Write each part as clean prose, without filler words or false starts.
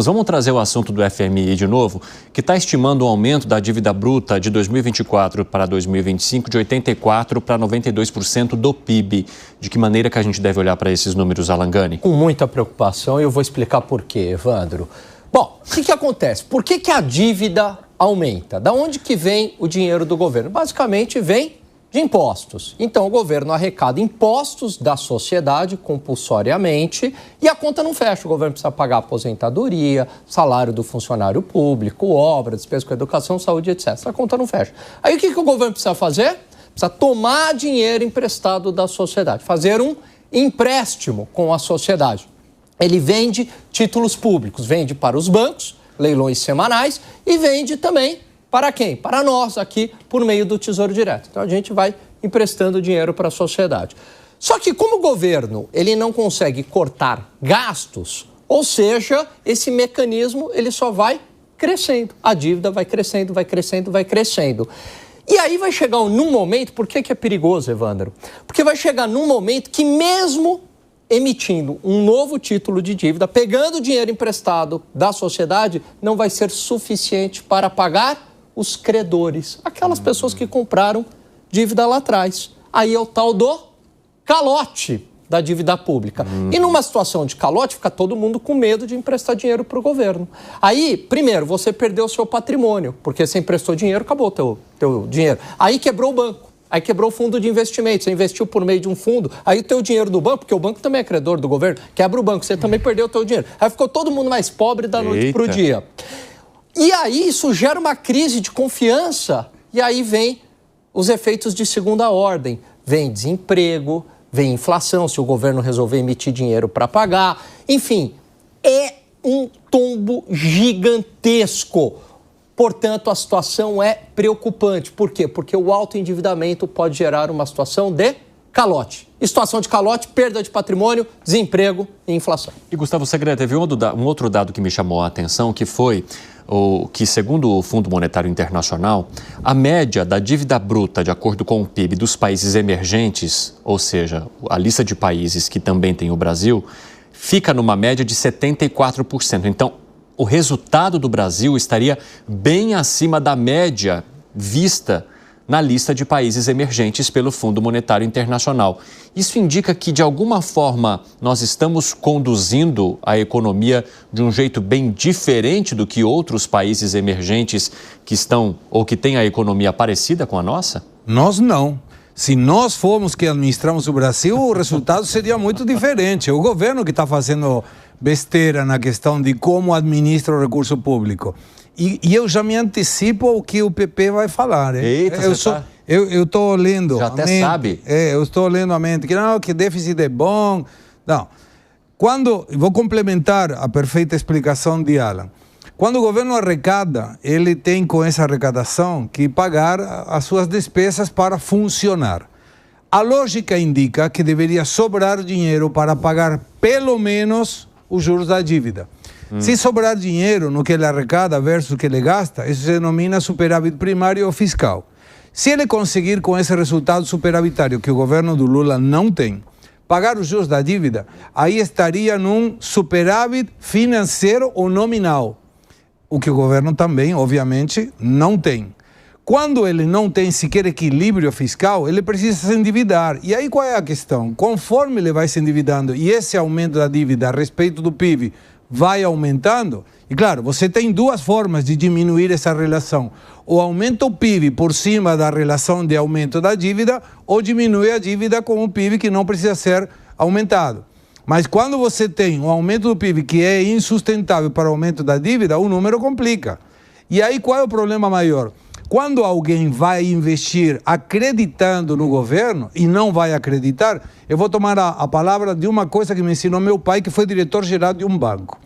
Vamos trazer o assunto do FMI de novo, que está estimando um aumento da dívida bruta de 2024 para 2025 de 84% para 92% do PIB. De que maneira que a gente deve olhar para esses números, Alan Gani? Com muita preocupação, e eu vou explicar por quê, Evandro. Bom, o que acontece? Por que a dívida aumenta? Da onde que vem o dinheiro do governo? Basicamente vem de impostos. Então, o governo arrecada impostos da sociedade compulsoriamente e a conta não fecha. O governo precisa pagar aposentadoria, salário do funcionário público, obra, despesa com educação, saúde, etc. A conta não fecha. Aí o que o governo precisa fazer? Precisa tomar dinheiro emprestado da sociedade, fazer um empréstimo com a sociedade. Ele vende títulos públicos, vende para os bancos, leilões semanais, e vende também para quem? Para nós aqui, por meio do Tesouro Direto. Então a gente vai emprestando dinheiro para a sociedade. Só que como o governo ele não consegue cortar gastos, ou seja, esse mecanismo ele só vai crescendo. A dívida vai crescendo, vai crescendo, vai crescendo. E aí vai chegar num momento, por que é perigoso, Evandro? Porque vai chegar num momento que mesmo emitindo um novo título de dívida, pegando dinheiro emprestado da sociedade, não vai ser suficiente para pagar os credores, aquelas pessoas que compraram dívida lá atrás. Aí é o tal do calote da dívida pública. E numa situação de calote, fica todo mundo com medo de emprestar dinheiro para o governo. Aí, primeiro, você perdeu o seu patrimônio, porque você emprestou dinheiro, acabou o teu dinheiro. Aí quebrou o banco. Aí quebrou o fundo de investimento, você investiu por meio de um fundo, aí o teu dinheiro do banco, porque o banco também é credor do governo, quebra o banco, você também perdeu o teu dinheiro. Aí ficou todo mundo mais pobre da noite para o dia. E aí isso gera uma crise de confiança, e aí vem os efeitos de segunda ordem. Vem desemprego, vem inflação, se o governo resolver emitir dinheiro para pagar. Enfim, é um tombo gigantesco. Portanto, a situação é preocupante. Por quê? Porque o alto endividamento pode gerar uma situação de calote. E situação de calote, perda de patrimônio, desemprego e inflação. E, Gustavo Segre, teve um outro dado que me chamou a atenção, que foi que, segundo o Fundo Monetário Internacional, a média da dívida bruta, de acordo com o PIB, dos países emergentes, ou seja, a lista de países que também tem o Brasil, fica numa média de 74%. Então, o resultado do Brasil estaria bem acima da média vista na lista de países emergentes pelo Fundo Monetário Internacional. Isso indica que, de alguma forma, nós estamos conduzindo a economia de um jeito bem diferente do que outros países emergentes que estão ou que têm a economia parecida com a nossa? Nós não. Se nós formos que administramos o Brasil, o resultado seria muito diferente. É o governo que está fazendo besteira na questão de como administra o recurso público. E eu já me antecipo ao que o PP vai falar. Eita, eu estou lendo já até sabe. Eu estou lendo a mente que não, que déficit é bom. Não. Vou complementar a perfeita explicação de Alan. Quando o governo arrecada, ele tem com essa arrecadação que pagar as suas despesas para funcionar. A lógica indica que deveria sobrar dinheiro para pagar pelo menos os juros da dívida. Se sobrar dinheiro no que ele arrecada versus o que ele gasta, isso se denomina superávit primário ou fiscal. Se ele conseguir com esse resultado superavitário que o governo do Lula não tem, pagar os juros da dívida, aí estaria num superávit financeiro ou nominal. O que o governo também, obviamente, não tem. Quando ele não tem sequer equilíbrio fiscal, ele precisa se endividar. E aí qual é a questão? Conforme ele vai se endividando e esse aumento da dívida a respeito do PIB vai aumentando, e claro, você tem duas formas de diminuir essa relação. Ou aumenta o PIB por cima da relação de aumento da dívida, ou diminui a dívida com o PIB que não precisa ser aumentado. Mas quando você tem um aumento do PIB que é insustentável para o aumento da dívida, o número complica. E aí qual é o problema maior? Quando alguém vai investir acreditando no governo e não vai acreditar, eu vou tomar a palavra de uma coisa que me ensinou meu pai, que foi diretor-geral de um banco.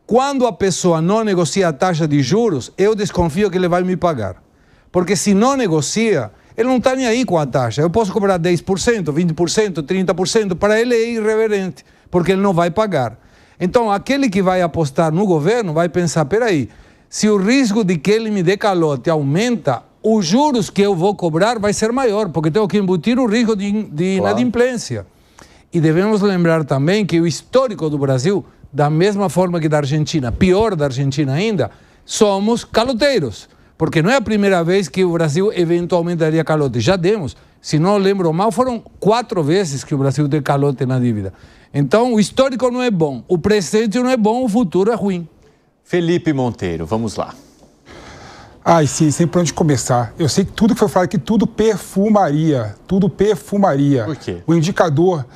Quando a pessoa não negocia a taxa de juros, eu desconfio que ele vai me pagar. Porque se não negocia, ele não está nem aí com a taxa. Eu posso cobrar 10%, 20%, 30%, para ele é irreverente, porque ele não vai pagar. Então, aquele que vai apostar no governo vai pensar, peraí, se o risco de que ele me dê calote aumenta, os juros que eu vou cobrar vai ser maior, porque tenho que embutir o risco de inadimplência. E devemos lembrar também que o histórico do Brasil da mesma forma que da Argentina, pior da Argentina ainda, somos caloteiros. Porque não é a primeira vez que o Brasil eventualmente daria calote. Já demos. Se não lembro mal, foram 4 vezes que o Brasil tem calote na dívida. Então, o histórico não é bom, o presente não é bom, o futuro é ruim. Felipe Monteiro, vamos lá. Ai, sim, sempre onde começar. Eu sei que tudo que foi falado aqui, tudo perfumaria. Tudo perfumaria. Por quê? O indicador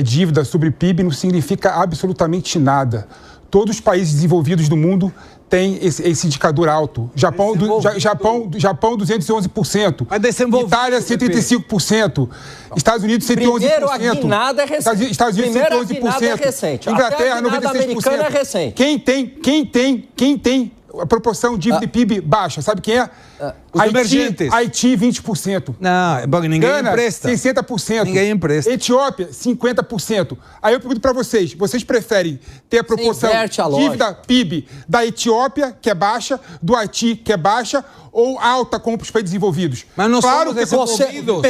dívida sobre PIB não significa absolutamente nada. Todos os países desenvolvidos do mundo têm esse indicador alto. Japão 211%. Mas desenvolvido, Itália, 135%. Estados Unidos, 111%. Primeiro, a guinada é recente. Estados Unidos, 111%. Primeiro, a guinada é recente. Inglaterra, até a guinada 96%. americana é recente. Quem tem a proporção dívida e PIB baixa, sabe quem é? Os emergentes. Haiti, 20%. Não, ninguém Gana, empresta. 60%. Ninguém empresta. Etiópia, 50%. Aí eu pergunto para vocês preferem ter a proporção dívida PIB da Etiópia, que é baixa, do Haiti, que é baixa, ou alta como para os países desenvolvidos? Mas não claro somos desenvolvidos.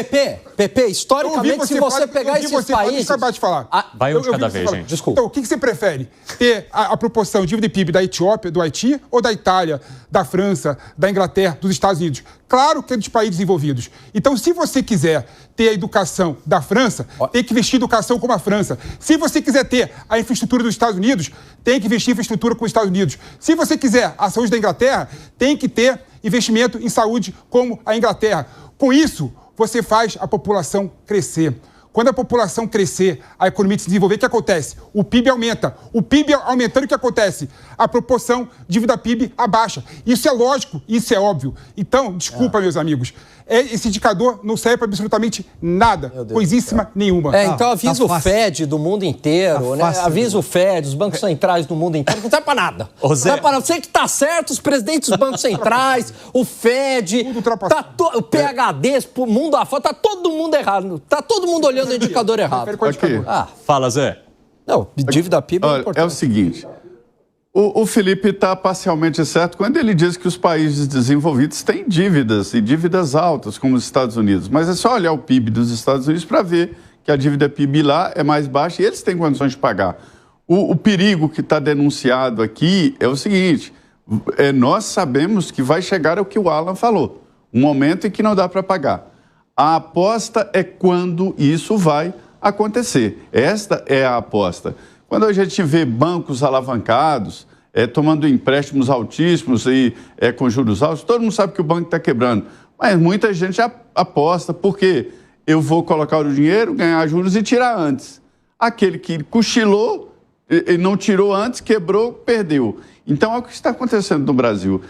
PP, historicamente, se você pegar esses países... acabar de falar. Vai um de cada vez, gente. Desculpa. Então, o que você prefere? Ter a proporção dívida e PIB da Etiópia, do Haiti, ou da Itália, da França, da Inglaterra, dos Estados Unidos? Claro que é dos países desenvolvidos. Então, se você quiser ter a educação da França, tem que investir em educação como a França. Se você quiser ter a infraestrutura dos Estados Unidos, tem que investir em infraestrutura com os Estados Unidos. Se você quiser a saúde da Inglaterra, tem que ter investimento em saúde como a Inglaterra. Com isso, você faz a população crescer. Quando a população crescer, a economia se desenvolver, o que acontece? O PIB aumenta. O PIB aumentando, o que acontece? A proporção dívida-PIB abaixa. Isso é lógico, isso é óbvio. Então, desculpa, meus amigos, esse indicador não serve para absolutamente nada, coisíssima nenhuma. Então avisa o FED do mundo inteiro, né? Avisa o FED, os bancos centrais do mundo inteiro, não serve para nada. Não serve para nada. Sei que tá certo, os presidentes dos bancos centrais, o FED, o PHD, o mundo afora, tá todo mundo errado. Tá todo mundo olhando o indicador errado. Fala, Zé. Não, dívida PIB é importante. É o seguinte, o Felipe está parcialmente certo quando ele diz que os países desenvolvidos têm dívidas, e dívidas altas, como os Estados Unidos. Mas é só olhar o PIB dos Estados Unidos para ver que a dívida PIB lá é mais baixa e eles têm condições de pagar. O perigo que está denunciado aqui é o seguinte, nós sabemos que vai chegar ao que o Alan falou, um momento em que não dá para pagar. A aposta é quando isso vai acontecer. Esta é a aposta. Quando a gente vê bancos alavancados, tomando empréstimos altíssimos e com juros altos, todo mundo sabe que o banco está quebrando. Mas muita gente aposta, porque eu vou colocar o dinheiro, ganhar juros e tirar antes. Aquele que cochilou e não tirou antes, quebrou, perdeu. Então, é o que está acontecendo no Brasil.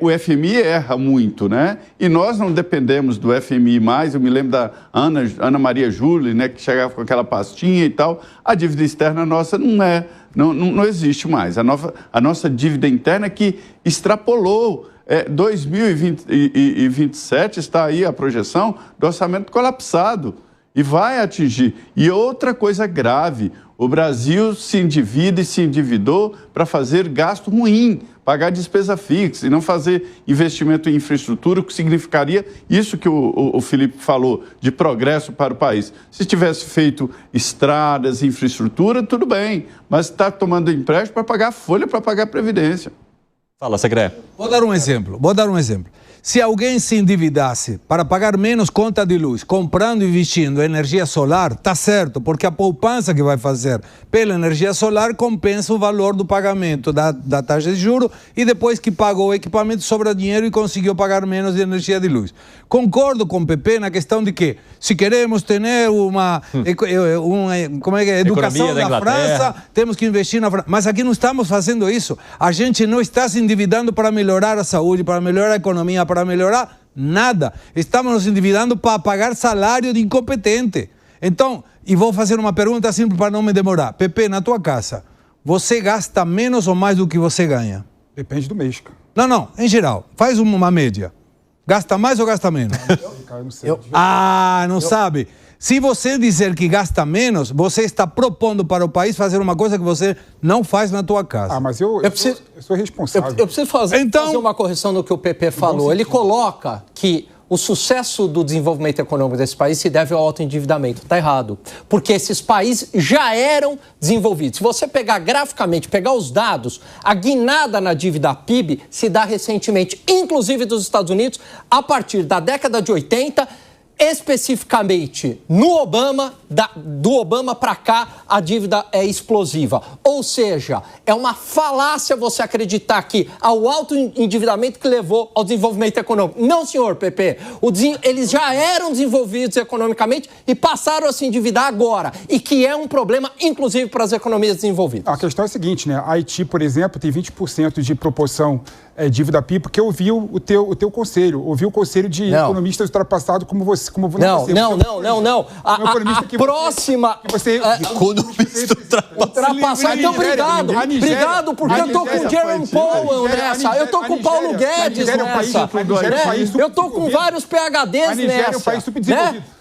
O FMI erra muito, né? E nós não dependemos do FMI mais. Eu me lembro da Ana Maria Júlia, né, que chegava com aquela pastinha e tal. A dívida externa nossa não existe mais. A nossa dívida interna que extrapolou. 2027 está aí a projeção do orçamento colapsado. E vai atingir. E outra coisa grave, o Brasil se endivida e se endividou para fazer gasto ruim, pagar despesa fixa e não fazer investimento em infraestrutura, o que significaria isso que o Felipe falou, de progresso para o país. Se tivesse feito estradas, infraestrutura, tudo bem, mas está tomando empréstimo para pagar a folha, para pagar a previdência. Fala, Segre. Vou dar um exemplo. Se alguém se endividasse para pagar menos conta de luz, comprando e investindo energia solar, tá certo, porque a poupança que vai fazer pela energia solar compensa o valor do pagamento da taxa de juros e depois que pagou o equipamento sobra dinheiro e conseguiu pagar menos de energia de luz. Concordo com o PP na questão de que se queremos ter uma educação da França, temos que investir na França. Mas aqui não estamos fazendo isso. A gente não está se endividando para melhorar a saúde, para melhorar a economia, para melhorar nada. Estamos nos endividando para pagar salário de incompetente. Então, e vou fazer uma pergunta simples para não me demorar. Pepe, na tua casa, você gasta menos ou mais do que você ganha? Depende do mês, cara. Não, em geral. Faz uma média. Gasta mais ou gasta menos? Eu não sei. Não sabe? Se você dizer que gasta menos, você está propondo para o país fazer uma coisa que você não faz na tua casa. Mas eu sou responsável. Eu preciso fazer uma correção no que o PP falou. Ele coloca que o sucesso do desenvolvimento econômico desse país se deve ao alto endividamento. Está errado. Porque esses países já eram desenvolvidos. Se você pegar graficamente, pegar os dados, a guinada na dívida PIB se dá recentemente, inclusive dos Estados Unidos, a partir da década de 80, especificamente no Obama, do Obama para cá, a dívida é explosiva. Ou seja, é uma falácia você acreditar que ao alto endividamento que levou ao desenvolvimento econômico. Não, senhor PP. Eles já eram desenvolvidos economicamente e passaram a se endividar agora. E que é um problema, inclusive, para as economias desenvolvidas. A questão é a seguinte, né? A Haiti, por exemplo, tem 20% de proporção dívida PIB, porque ouviu o teu conselho, ouviu o conselho de economistas ultrapassados como você. Não. A próxima... Economista ultrapassado. Então, obrigado, porque eu tô com Jerome Powell nessa. Eu tô com Paulo Guedes nessa. Eu tô com vários PhDs nessa.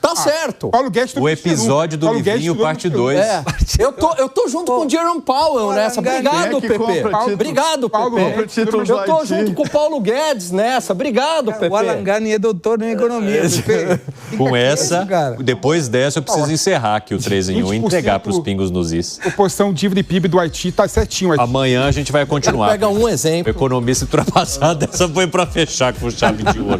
Tá certo. Paulo Guedes, o episódio do livrinho, parte 2. Eu tô junto com Jerome Powell nessa. Obrigado, PP. Obrigado, PP. Eu tô junto com o Paulo Guedes nessa. Obrigado, PP. O Alan Gani é doutor em economia, PP. Com essa, depois dessa, eu preciso encerrar aqui o 3 em 1 e entregar para os pingos nos is. Proporção dívida e PIB do Haiti tá certinho. Amanhã a gente vai continuar. Pega um exemplo. O economista ultrapassado, essa foi para fechar com chave de ouro.